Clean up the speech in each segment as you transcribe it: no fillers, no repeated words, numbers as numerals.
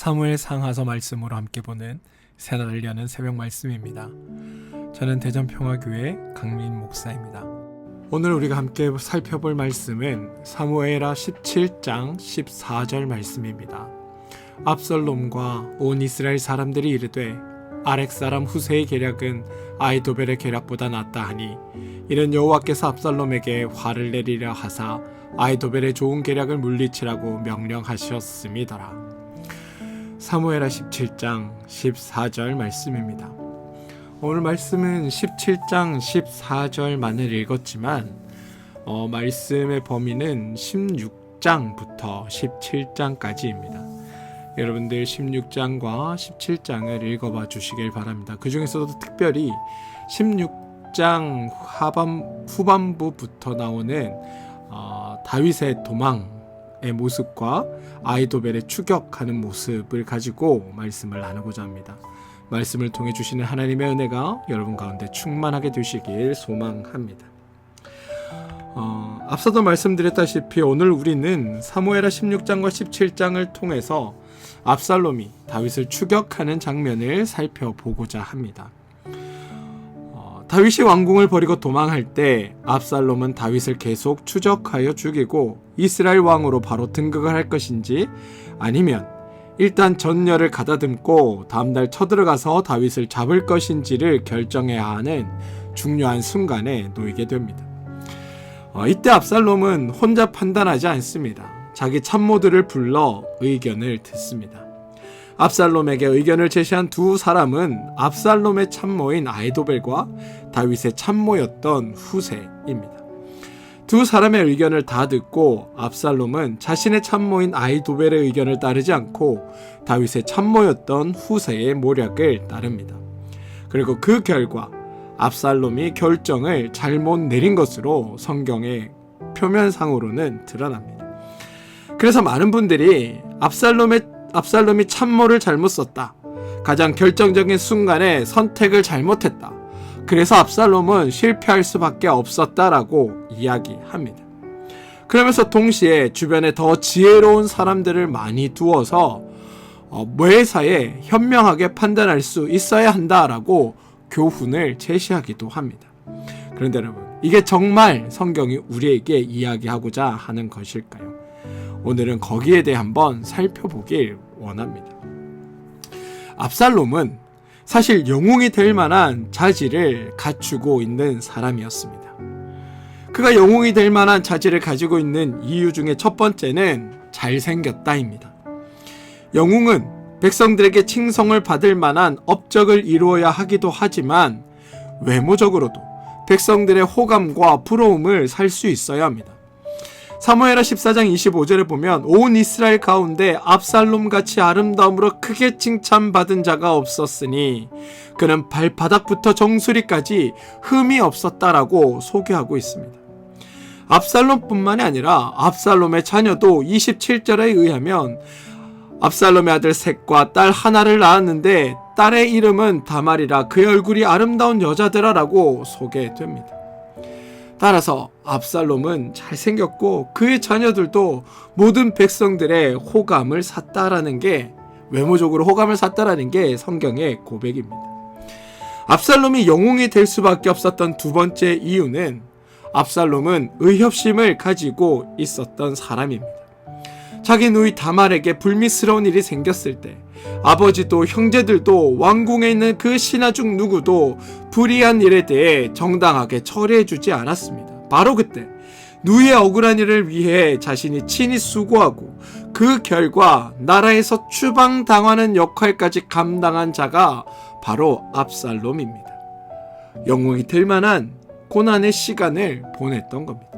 사무엘 상하서 말씀으로 함께 보는 새날을 여는 새벽 말씀입니다. 저는 대전평화교회 강민 목사입니다. 오늘 우리가 함께 살펴볼 말씀은 사무엘하 17장 14절 말씀입니다. 압살롬과 온 이스라엘 사람들이 이르되 아렉 사람 후세의 계략은 아히도벨의 계략보다 낫다 하니 이는 여호와께서 압살롬에게 화를 내리려 하사 아히도벨의 좋은 계략을 물리치라고 명령하셨음이더라. 사무엘하 17장 14절 말씀입니다. 오늘 말씀은 17장 14절만을 읽었지만 말씀의 범위는 16장부터 17장까지입니다. 여러분들 16장과 17장을 읽어봐 주시길 바랍니다. 그 중에서도 특별히 16장 후반부부터 나오는 다윗의 도망의 모습과 아히도벨의 추격하는 모습을 가지고 말씀을 나누고자 합니다. 말씀을 통해 주시는 하나님의 은혜가 여러분 가운데 충만하게 되시길 소망합니다. 앞서도 말씀드렸다시피 오늘 우리는 사무엘하 16장과 17장을 통해서 압살롬이 다윗을 추격하는 장면을 살펴보고자 합니다. 다윗이 왕궁을 버리고 도망할 때 압살롬은 다윗을 계속 추적하여 죽이고 이스라엘 왕으로 바로 등극을 할 것인지 아니면 일단 전열을 가다듬고 다음날 쳐들어가서 다윗을 잡을 것인지를 결정해야 하는 중요한 순간에 놓이게 됩니다. 이때 압살롬은 혼자 판단하지 않습니다. 자기 참모들을 불러 의견을 듣습니다. 압살롬에게 의견을 제시한 두 사람은 압살롬의 참모인 아히도벨과 다윗의 참모였던 후세입니다. 두 사람의 의견을 다 듣고 압살롬은 자신의 참모인 아히도벨의 의견을 따르지 않고 다윗의 참모였던 후세의 모략을 따릅니다. 그리고 그 결과 압살롬이 결정을 잘못 내린 것으로 성경의 표면상으로는 드러납니다. 그래서 많은 분들이 압살롬이 참모를 잘못 썼다. 가장 결정적인 순간에 선택을 잘못했다. 그래서 압살롬은 실패할 수밖에 없었다라고 이야기합니다. 그러면서 동시에 주변에 더 지혜로운 사람들을 많이 두어서 매사에 현명하게 판단할 수 있어야 한다라고 교훈을 제시하기도 합니다. 그런데 여러분, 이게 정말 성경이 우리에게 이야기하고자 하는 것일까요? 오늘은 거기에 대해 한번 살펴보길 원합니다. 압살롬은 사실 영웅이 될 만한 자질을 갖추고 있는 사람이었습니다. 그가 영웅이 될 만한 자질을 가지고 있는 이유 중에 첫 번째는 잘생겼다입니다. 영웅은 백성들에게 칭송을 받을 만한 업적을 이루어야 하기도 하지만 외모적으로도 백성들의 호감과 부러움을 살 수 있어야 합니다. 사무엘하 14장 25절에 보면 온 이스라엘 가운데 압살롬같이 아름다움으로 크게 칭찬받은 자가 없었으니 그는 발바닥부터 정수리까지 흠이 없었다라고 소개하고 있습니다. 압살롬뿐만이 아니라 압살롬의 자녀도 27절에 의하면 압살롬의 아들 셋과 딸 하나를 낳았는데 딸의 이름은 다말이라 그의 얼굴이 아름다운 여자더라라고 소개됩니다. 따라서 압살롬은 잘생겼고 그의 자녀들도 모든 백성들의 호감을 샀다라는 게, 외모적으로 호감을 샀다라는 게 성경의 고백입니다. 압살롬이 영웅이 될 수밖에 없었던 두 번째 이유는 압살롬은 의협심을 가지고 있었던 사람입니다. 자기 누이 다말에게 불미스러운 일이 생겼을 때 아버지도 형제들도 왕궁에 있는 그 신하 중 누구도 불의한 일에 대해 정당하게 처리해주지 않았습니다. 바로 그때 누이의 억울한 일을 위해 자신이 친히 수고하고 그 결과 나라에서 추방당하는 역할까지 감당한 자가 바로 압살롬입니다. 영웅이 될 만한 고난의 시간을 보냈던 겁니다.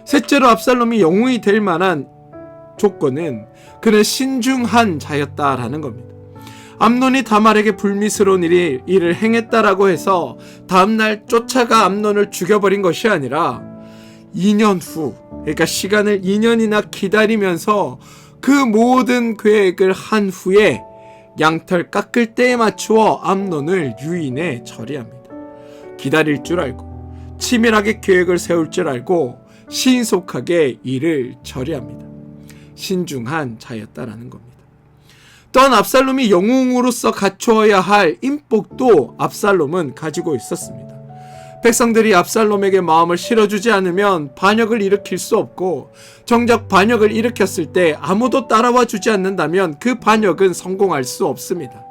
셋째로 압살롬이 영웅이 될 만한 조건은 그는 신중한 자였다라는 겁니다. 암논이 다말에게 불미스러운 일을 행했다라고 해서 다음날 쫓아가 암논을 죽여버린 것이 아니라 2년 후, 그러니까 시간을 2년이나 기다리면서 그 모든 계획을 한 후에 양털 깎을 때에 맞추어 암논을 유인해 처리합니다. 기다릴 줄 알고 치밀하게 계획을 세울 줄 알고 신속하게 일을 처리합니다. 신중한 자였다라는 겁니다. 또한 압살롬이 영웅으로서 갖추어야 할 인복도 압살롬은 가지고 있었습니다. 백성들이 압살롬에게 마음을 실어주지 않으면 반역을 일으킬 수 없고, 정작 반역을 일으켰을 때 아무도 따라와 주지 않는다면 그 반역은 성공할 수 없습니다.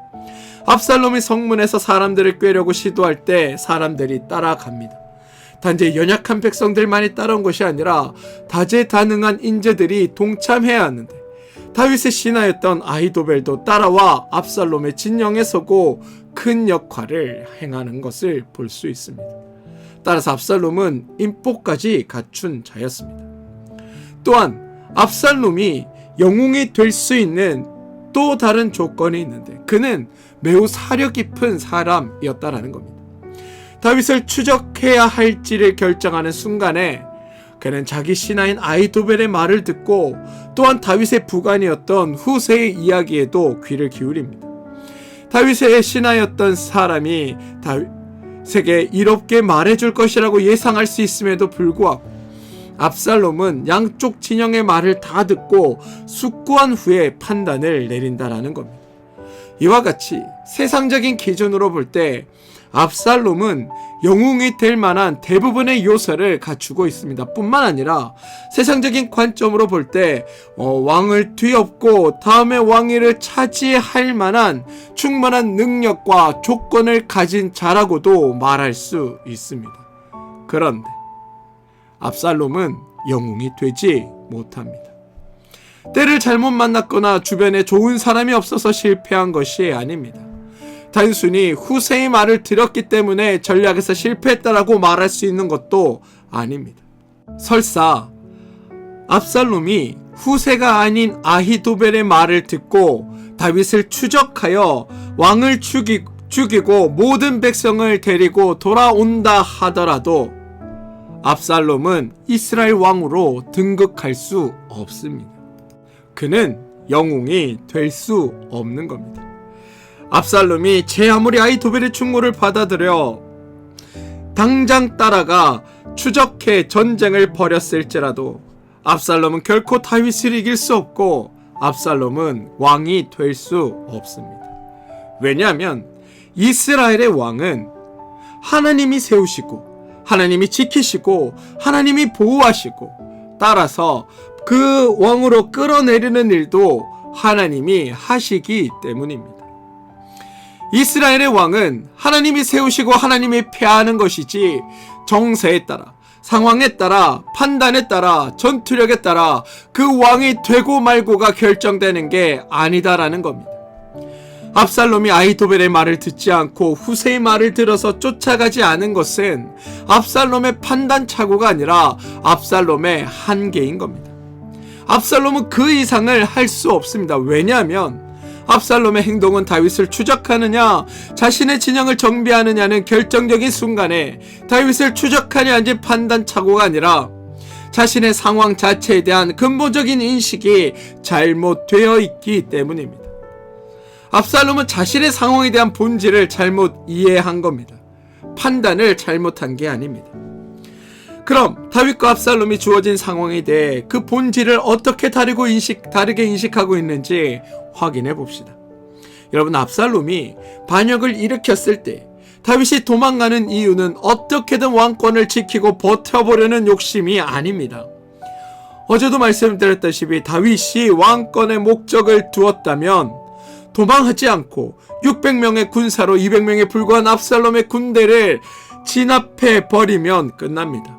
압살롬이 성문에서 사람들을 꾀려고 시도할 때 사람들이 따라갑니다. 단지 연약한 백성들만이 따라온 것이 아니라 다재다능한 인재들이 동참해야 하는데, 다윗의 신하였던 아히도벨도 따라와 압살롬의 진영에 서고 큰 역할을 행하는 것을 볼 수 있습니다. 따라서 압살롬은 인복까지 갖춘 자였습니다. 또한 압살롬이 영웅이 될 수 있는 또 다른 조건이 있는데, 그는 매우 사려 깊은 사람이었다라는 겁니다. 다윗을 추적해야 할지를 결정하는 순간에 그는 자기 신하인 아히도벨의 말을 듣고, 또한 다윗의 부관이었던 후세의 이야기에도 귀를 기울입니다. 다윗의 신하였던 사람이 다윗에게 이롭게 말해줄 것이라고 예상할 수 있음에도 불구하고 압살롬은 양쪽 진영의 말을 다 듣고 숙고한 후에 판단을 내린다라는 겁니다. 이와 같이 세상적인 기준으로 볼 때 압살롬은 영웅이 될 만한 대부분의 요소를 갖추고 있습니다. 뿐만 아니라 세상적인 관점으로 볼 때 왕을 뒤엎고 다음에 왕위를 차지할 만한 충분한 능력과 조건을 가진 자라고도 말할 수 있습니다. 그런데 압살롬은 영웅이 되지 못합니다. 때를 잘못 만났거나 주변에 좋은 사람이 없어서 실패한 것이 아닙니다. 단순히 후세의 말을 들었기 때문에 전략에서 실패했다라고 말할 수 있는 것도 아닙니다. 설사 압살롬이 후세가 아닌 아히도벨의 말을 듣고 다윗을 추적하여 왕을 죽이고 모든 백성을 데리고 돌아온다 하더라도 압살롬은 이스라엘 왕으로 등극할 수 없습니다. 그는 영웅이 될 수 없는 겁니다. 압살롬이 제 아무리 아히도벨의 충고를 받아들여 당장 따라가 추적해 전쟁을 벌였을지라도 압살롬은 결코 다윗을 이길 수 없고 압살롬은 왕이 될 수 없습니다. 왜냐하면 이스라엘의 왕은 하나님이 세우시고 하나님이 지키시고 하나님이 보호하시고, 따라서 그 왕으로 끌어내리는 일도 하나님이 하시기 때문입니다. 이스라엘의 왕은 하나님이 세우시고 하나님이 폐하는 것이지 정세에 따라, 상황에 따라, 판단에 따라, 전투력에 따라 그 왕이 되고 말고가 결정되는 게 아니다라는 겁니다. 압살롬이 아히도벨의 말을 듣지 않고 후세의 말을 들어서 쫓아가지 않은 것은 압살롬의 판단 착오가 아니라 압살롬의 한계인 겁니다. 압살롬은 그 이상을 할 수 없습니다. 왜냐하면 압살롬의 행동은 다윗을 추적하느냐 자신의 진영을 정비하느냐는 결정적인 순간에 다윗을 추적하냐 아닌지 판단 착오가 아니라 자신의 상황 자체에 대한 근본적인 인식이 잘못되어 있기 때문입니다. 압살롬은 자신의 상황에 대한 본질을 잘못 이해한 겁니다. 판단을 잘못한 게 아닙니다. 그럼 다윗과 압살롬이 주어진 상황에 대해 그 본질을 어떻게 다르게 인식하고 있는지 확인해 봅시다. 여러분, 압살롬이 반역을 일으켰을 때 다윗이 도망가는 이유는 어떻게든 왕권을 지키고 버텨보려는 욕심이 아닙니다. 어제도 말씀드렸다시피 다윗이 왕권의 목적을 두었다면 도망하지 않고 600명의 군사로 200명에 불과한 압살롬의 군대를 진압해 버리면 끝납니다.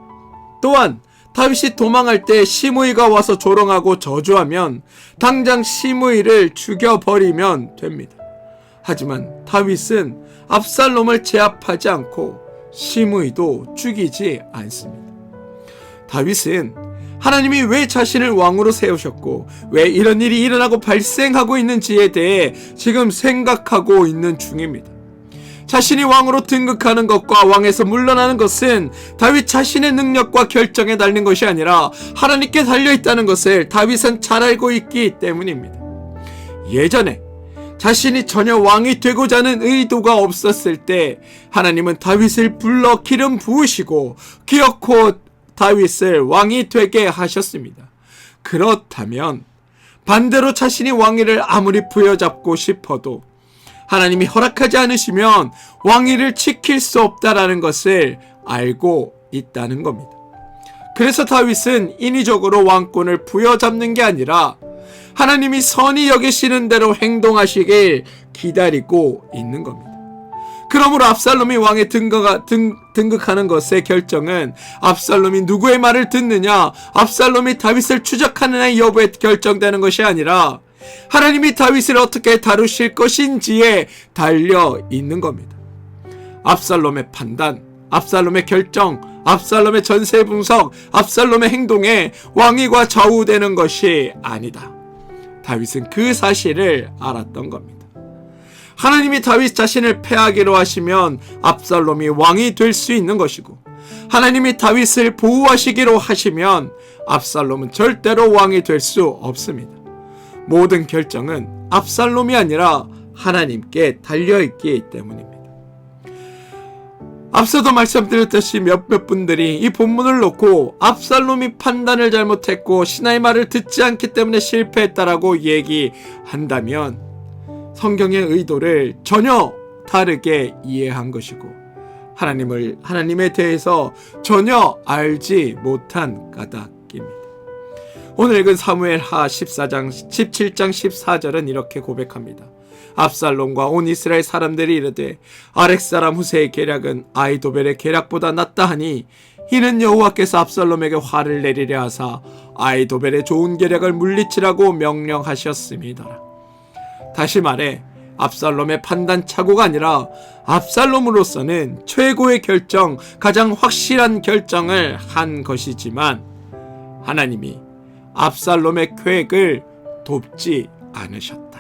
또한 다윗이 도망할 때 시므이가 와서 조롱하고 저주하면 당장 시므이를 죽여버리면 됩니다. 하지만 다윗은 압살롬을 제압하지 않고 시므이도 죽이지 않습니다. 다윗은 하나님이 왜 자신을 왕으로 세우셨고 왜 이런 일이 일어나고 발생하고 있는지에 대해 지금 생각하고 있는 중입니다. 자신이 왕으로 등극하는 것과 왕에서 물러나는 것은 다윗 자신의 능력과 결정에 달린 것이 아니라 하나님께 달려있다는 것을 다윗은 잘 알고 있기 때문입니다. 예전에 자신이 전혀 왕이 되고자 하는 의도가 없었을 때 하나님은 다윗을 불러 기름 부으시고 기어코 다윗을 왕이 되게 하셨습니다. 그렇다면 반대로 자신이 왕위를 아무리 부여잡고 싶어도 하나님이 허락하지 않으시면 왕위를 지킬 수 없다라는 것을 알고 있다는 겁니다. 그래서 다윗은 인위적으로 왕권을 부여잡는 게 아니라 하나님이 선히 여기시는 대로 행동하시길 기다리고 있는 겁니다. 그러므로 압살롬이 왕에 등극하는 것의 결정은 압살롬이 누구의 말을 듣느냐, 압살롬이 다윗을 추적하느냐 여부에 결정되는 것이 아니라 하나님이 다윗을 어떻게 다루실 것인지에 달려 있는 겁니다. 압살롬의 판단, 압살롬의 결정, 압살롬의 전세 분석, 압살롬의 행동에 왕위가 좌우되는 것이 아니다. 다윗은 그 사실을 알았던 겁니다. 하나님이 다윗 자신을 패하기로 하시면 압살롬이 왕이 될 수 있는 것이고, 하나님이 다윗을 보호하시기로 하시면 압살롬은 절대로 왕이 될 수 없습니다. 모든 결정은 압살롬이 아니라 하나님께 달려있기 때문입니다. 앞서도 말씀드렸듯이 몇몇 분들이 이 본문을 놓고 압살롬이 판단을 잘못했고 신하의 말을 듣지 않기 때문에 실패했다라고 얘기한다면 성경의 의도를 전혀 다르게 이해한 것이고 하나님에 대해서 전혀 알지 못한 까닭입니다. 오늘 읽은 사무엘하 17장 14절은 이렇게 고백합니다. 압살롬과 온 이스라엘 사람들이 이르되 아렉 사람 후세의 계략은 아히도벨의 계략보다 낫다 하니 이는 여호와께서 압살롬에게 화를 내리려 하사 아히도벨의 좋은 계략을 물리치라고 명령하셨음이더라. 다시 말해 압살롬의 판단 착오가 아니라 압살롬으로서는 최고의 결정, 가장 확실한 결정을 한 것이지만 하나님이 압살롬의 계획을 돕지 않으셨다.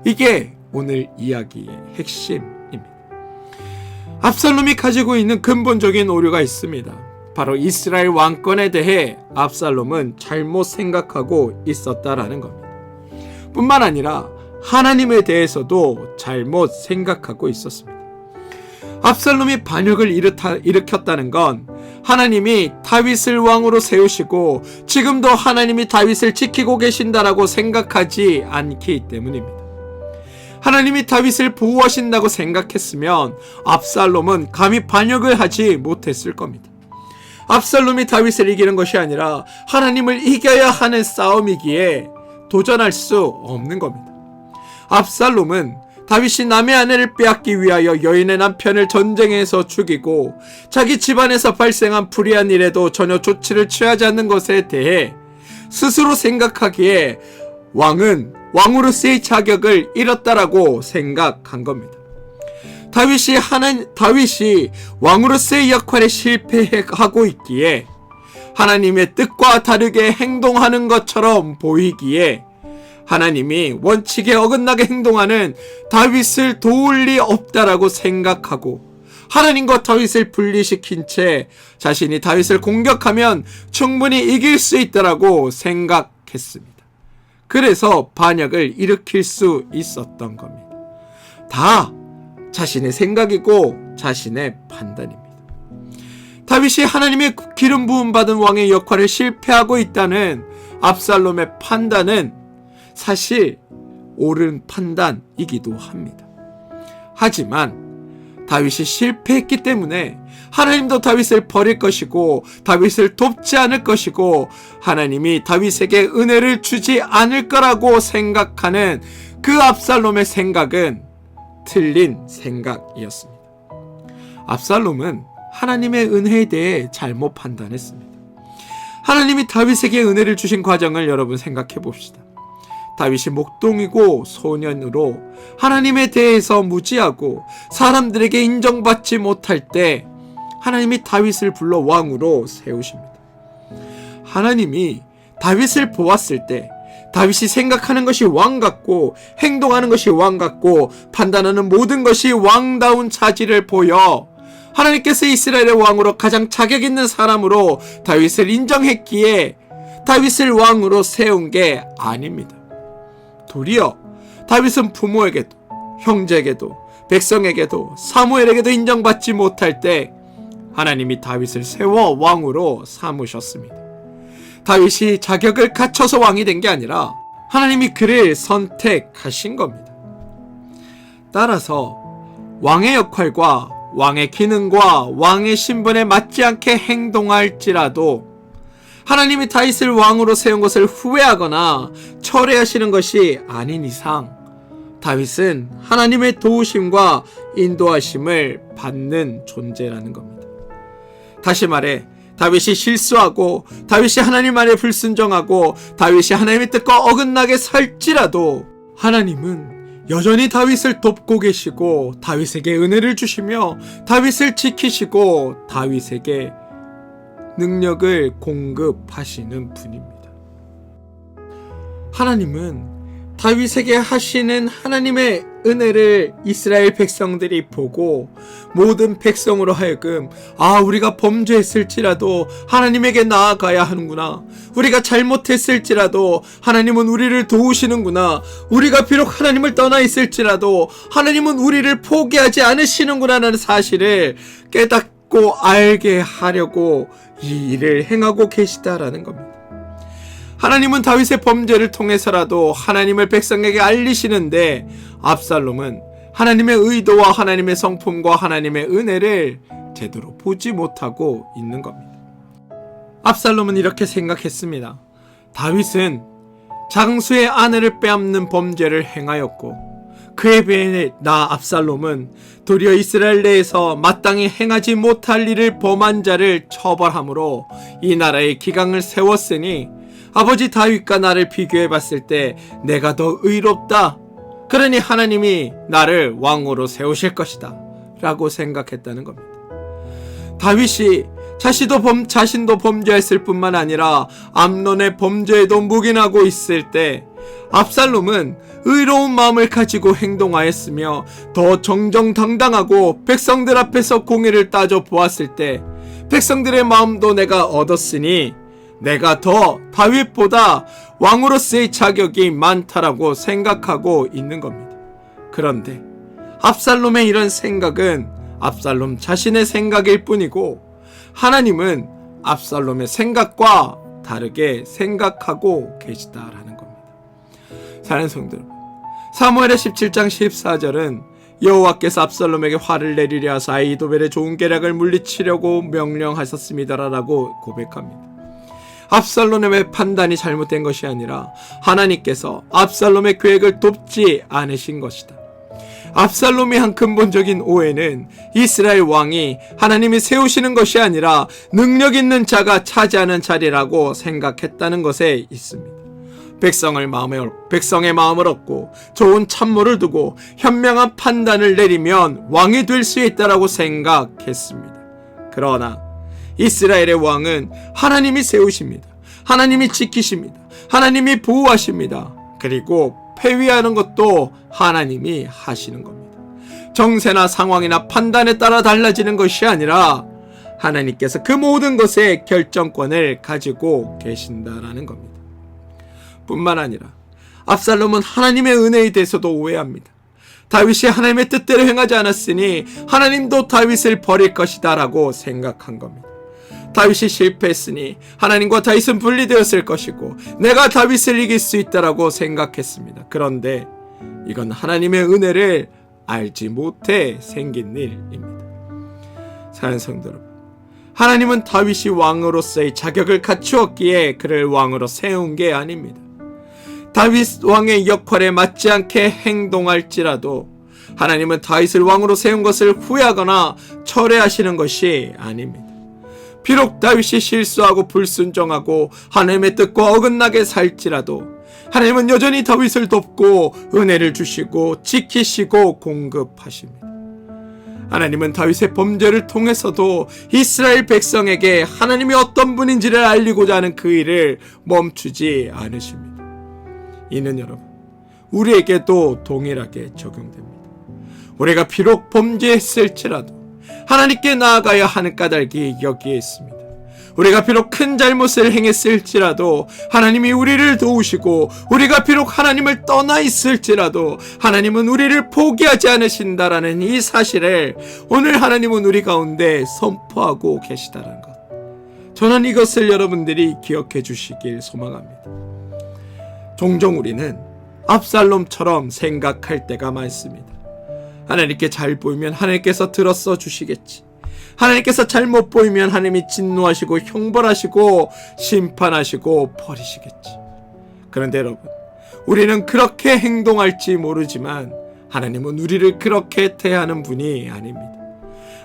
이게 오늘 이야기의 핵심입니다. 압살롬이 가지고 있는 근본적인 오류가 있습니다. 바로 이스라엘 왕권에 대해 압살롬은 잘못 생각하고 있었다라는 겁니다. 뿐만 아니라 하나님에 대해서도 잘못 생각하고 있었습니다. 압살롬이 반역을 일으켰다는 건 하나님이 다윗을 왕으로 세우시고 지금도 하나님이 다윗을 지키고 계신다라고 생각하지 않기 때문입니다. 하나님이 다윗을 보호하신다고 생각했으면 압살롬은 감히 반역을 하지 못했을 겁니다. 압살롬이 다윗을 이기는 것이 아니라 하나님을 이겨야 하는 싸움이기에 도전할 수 없는 겁니다. 압살롬은 다윗이 남의 아내를 빼앗기 위하여 여인의 남편을 전쟁에서 죽이고 자기 집안에서 발생한 불의한 일에도 전혀 조치를 취하지 않는 것에 대해 스스로 생각하기에 왕으로서의 자격을 잃었다라고 생각한 겁니다. 다윗이 왕으로서의 역할에 실패하고 있기에 하나님의 뜻과 다르게 행동하는 것처럼 보이기에 하나님이 원칙에 어긋나게 행동하는 다윗을 도울 리 없다라고 생각하고 하나님과 다윗을 분리시킨 채 자신이 다윗을 공격하면 충분히 이길 수 있다라고 생각했습니다. 그래서 반역을 일으킬 수 있었던 겁니다. 다 자신의 생각이고 자신의 판단입니다. 다윗이 하나님의 기름 부음 받은 왕의 역할을 실패하고 있다는 압살롬의 판단은 사실 옳은 판단이기도 합니다. 하지만 다윗이 실패했기 때문에 하나님도 다윗을 버릴 것이고 다윗을 돕지 않을 것이고 하나님이 다윗에게 은혜를 주지 않을 거라고 생각하는 그 압살롬의 생각은 틀린 생각이었습니다. 압살롬은 하나님의 은혜에 대해 잘못 판단했습니다. 하나님이 다윗에게 은혜를 주신 과정을 여러분 생각해 봅시다. 다윗이 목동이고 소년으로 하나님에 대해서 무지하고 사람들에게 인정받지 못할 때 하나님이 다윗을 불러 왕으로 세우십니다. 하나님이 다윗을 보았을 때 다윗이 생각하는 것이 왕 같고 행동하는 것이 왕 같고 판단하는 모든 것이 왕다운 자질을 보여 하나님께서 이스라엘의 왕으로 가장 자격 있는 사람으로 다윗을 인정했기에 다윗을 왕으로 세운 게 아닙니다. 도리어 다윗은 부모에게도 형제에게도 백성에게도 사무엘에게도 인정받지 못할 때 하나님이 다윗을 세워 왕으로 삼으셨습니다. 다윗이 자격을 갖춰서 왕이 된 게 아니라 하나님이 그를 선택하신 겁니다. 따라서 왕의 역할과 왕의 기능과 왕의 신분에 맞지 않게 행동할지라도 하나님이 다윗을 왕으로 세운 것을 후회하거나 철회하시는 것이 아닌 이상 다윗은 하나님의 도우심과 인도하심을 받는 존재라는 겁니다. 다시 말해 다윗이 실수하고 다윗이 하나님 말에 불순종하고 다윗이 하나님의 뜻과 어긋나게 살지라도 하나님은 여전히 다윗을 돕고 계시고 다윗에게 은혜를 주시며 다윗을 지키시고 다윗에게 능력을 공급하시는 분입니다. 하나님은 다윗에게 하시는 하나님의 은혜를 이스라엘 백성들이 보고 모든 백성으로 하여금 우리가 범죄했을지라도 하나님에게 나아가야 하는구나. 우리가 잘못했을지라도 하나님은 우리를 도우시는구나. 우리가 비록 하나님을 떠나 있을지라도 하나님은 우리를 포기하지 않으시는구나 라는 사실을 깨닫고 알게 하려고 이 일을 행하고 계시다라는 겁니다. 하나님은 다윗의 범죄를 통해서라도 하나님을 백성에게 알리시는데 압살롬은 하나님의 의도와 하나님의 성품과 하나님의 은혜를 제대로 보지 못하고 있는 겁니다. 압살롬은 이렇게 생각했습니다. 다윗은 장수의 아내를 빼앗는 범죄를 행하였고 그에 비해 나 압살롬은 도리어 이스라엘 내에서 마땅히 행하지 못할 일을 범한 자를 처벌함으로 이 나라의 기강을 세웠으니 아버지 다윗과 나를 비교해 봤을 때 내가 더 의롭다. 그러니 하나님이 나를 왕으로 세우실 것이다 라고 생각했다는 겁니다. 다윗이 자신도 범죄했을 뿐만 아니라 암논의 범죄에도 묵인하고 있을 때 압살롬은 의로운 마음을 가지고 행동하였으며 더 정정당당하고 백성들 앞에서 공의를 따져 보았을 때 백성들의 마음도 내가 얻었으니 내가 더 다윗보다 왕으로서의 자격이 많다라고 생각하고 있는 겁니다. 그런데 압살롬의 이런 생각은 압살롬 자신의 생각일 뿐이고 하나님은 압살롬의 생각과 다르게 생각하고 계시다라는 겁니다. 사랑하는 성도 여러분, 사무엘의 17장 14절은 여호와께서 압살롬에게 화를 내리려 하사 아히도벨의 좋은 계략을 물리치려고 명령하셨습니다라고 고백합니다. 압살롬의 판단이 잘못된 것이 아니라 하나님께서 압살롬의 계획을 돕지 않으신 것이다. 압살롬이 한 근본적인 오해는 이스라엘 왕이 하나님이 세우시는 것이 아니라 능력 있는 자가 차지하는 자리라고 생각했다는 것에 있습니다. 백성의 마음을 얻고 좋은 참모를 두고 현명한 판단을 내리면 왕이 될 수 있다라고 생각했습니다. 그러나 이스라엘의 왕은 하나님이 세우십니다. 하나님이 지키십니다. 하나님이 보호하십니다. 그리고 폐위하는 것도 하나님이 하시는 겁니다. 정세나 상황이나 판단에 따라 달라지는 것이 아니라 하나님께서 그 모든 것의 결정권을 가지고 계신다라는 겁니다. 뿐만 아니라 압살롬은 하나님의 은혜에 대해서도 오해합니다. 다윗이 하나님의 뜻대로 행하지 않았으니 하나님도 다윗을 버릴 것이다 라고 생각한 겁니다. 다윗이 실패했으니 하나님과 다윗은 분리되었을 것이고 내가 다윗을 이길 수 있다라고 생각했습니다. 그런데 이건 하나님의 은혜를 알지 못해 생긴 일입니다. 사랑하는 성도 여러분, 하나님은 다윗이 왕으로서의 자격을 갖추었기에 그를 왕으로 세운 게 아닙니다. 다윗 왕의 역할에 맞지 않게 행동할지라도 하나님은 다윗을 왕으로 세운 것을 후회하거나 철회하시는 것이 아닙니다. 비록 다윗이 실수하고 불순종하고 하나님의 뜻과 어긋나게 살지라도 하나님은 여전히 다윗을 돕고 은혜를 주시고 지키시고 공급하십니다. 하나님은 다윗의 범죄를 통해서도 이스라엘 백성에게 하나님이 어떤 분인지를 알리고자 하는 그 일을 멈추지 않으십니다. 이는 여러분, 우리에게도 동일하게 적용됩니다. 우리가 비록 범죄했을지라도 하나님께 나아가야 하는 까닭이 여기에 있습니다. 우리가 비록 큰 잘못을 행했을지라도 하나님이 우리를 도우시고 우리가 비록 하나님을 떠나 있을지라도 하나님은 우리를 포기하지 않으신다라는 이 사실을 오늘 하나님은 우리 가운데 선포하고 계시다는 것, 저는 이것을 여러분들이 기억해 주시길 소망합니다. 종종 우리는 압살롬처럼 생각할 때가 많습니다. 하나님께 잘 보이면 하나님께서 들어써 주시겠지. 하나님께서 잘못 보이면 하나님이 진노하시고 형벌하시고 심판하시고 버리시겠지. 그런데 여러분, 우리는 그렇게 행동할지 모르지만 하나님은 우리를 그렇게 대하는 분이 아닙니다.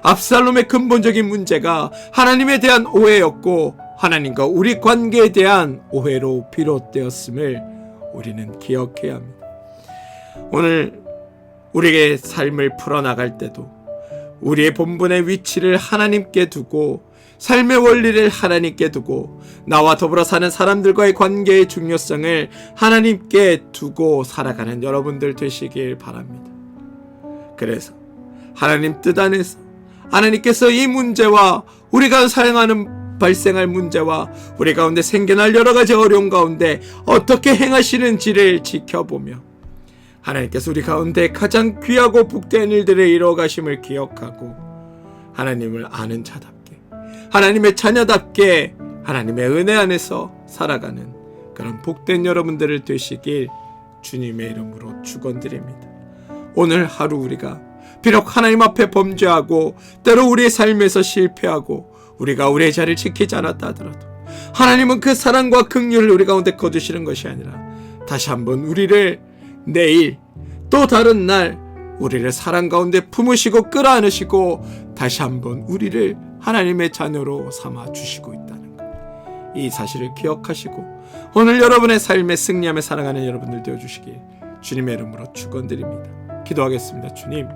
압살롬의 근본적인 문제가 하나님에 대한 오해였고 하나님과 우리 관계에 대한 오해로 비롯되었음을 우리는 기억해야 합니다. 오늘 우리의 삶을 풀어나갈 때도 우리의 본분의 위치를 하나님께 두고 삶의 원리를 하나님께 두고 나와 더불어 사는 사람들과의 관계의 중요성을 하나님께 두고 살아가는 여러분들 되시길 바랍니다. 그래서 하나님 뜻 안에서 하나님께서 이 문제와 우리가 발생할 문제와 우리 가운데 생겨날 여러 가지 어려움 가운데 어떻게 행하시는지를 지켜보며 하나님께서 우리 가운데 가장 귀하고 복된 일들을 이루어 가심을 기억하고 하나님을 아는 자답게 하나님의 자녀답게 하나님의 은혜 안에서 살아가는 그런 복된 여러분들을 되시길 주님의 이름으로 축원드립니다. 오늘 하루 우리가 비록 하나님 앞에 범죄하고 때로 우리의 삶에서 실패하고 우리가 우리의 자리를 지키지 않았다 하더라도 하나님은 그 사랑과 긍휼을 우리 가운데 거두시는 것이 아니라 다시 한번 우리를 내일 또 다른 날 우리를 사랑 가운데 품으시고 끌어안으시고 다시 한번 우리를 하나님의 자녀로 삼아 주시고 있다는 것, 이 사실을 기억하시고 오늘 여러분의 삶에 승리하며 살아가는 여러분들 되어주시길 주님의 이름으로 축원드립니다. 기도하겠습니다. 주님,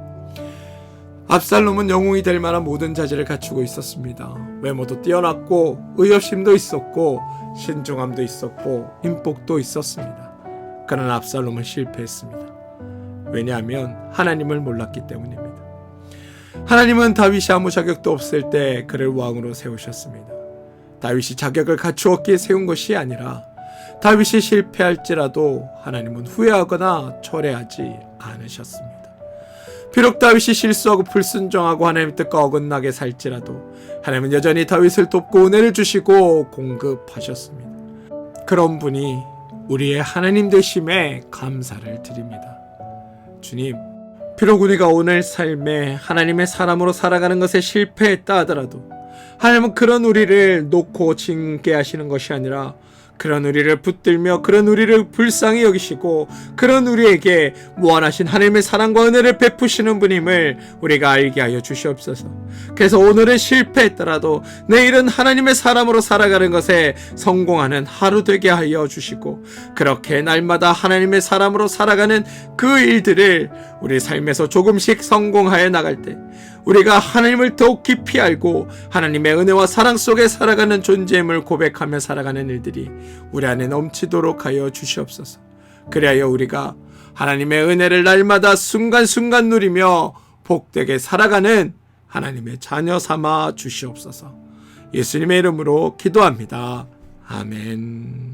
압살롬은 영웅이 될 만한 모든 자질을 갖추고 있었습니다. 외모도 뛰어났고 의협심도 있었고 신중함도 있었고 인복도 있었습니다. 그러나 압살롬은 실패했습니다. 왜냐하면 하나님을 몰랐기 때문입니다. 하나님은 다윗이 아무 자격도 없을 때 그를 왕으로 세우셨습니다. 다윗이 자격을 갖추었기에 세운 것이 아니라 다윗이 실패할지라도 하나님은 후회하거나 철회하지 않으셨습니다. 비록 다윗이 실수하고 불순종하고 하나님의 뜻과 어긋나게 살지라도 하나님은 여전히 다윗을 돕고 은혜를 주시고 공급하셨습니다. 그런 분이 우리의 하나님 되심에 감사를 드립니다. 주님, 비록 우리가 오늘 삶에 하나님의 사람으로 살아가는 것에 실패했다 하더라도 하나님은 그런 우리를 놓고 징계하시는 것이 아니라 그런 우리를 붙들며 그런 우리를 불쌍히 여기시고 그런 우리에게 무한하신 하나님의 사랑과 은혜를 베푸시는 분임을 우리가 알게 하여 주시옵소서. 그래서 오늘은 실패했더라도 내일은 하나님의 사람으로 살아가는 것에 성공하는 하루 되게 하여 주시고 그렇게 날마다 하나님의 사람으로 살아가는 그 일들을 우리 삶에서 조금씩 성공하여 나갈 때 우리가 하나님을 더욱 깊이 알고 하나님의 은혜와 사랑 속에 살아가는 존재임을 고백하며 살아가는 일들이 우리 안에 넘치도록 하여 주시옵소서. 그리하여 우리가 하나님의 은혜를 날마다 순간순간 누리며 복되게 살아가는 하나님의 자녀 삼아 주시옵소서. 예수님의 이름으로 기도합니다. 아멘.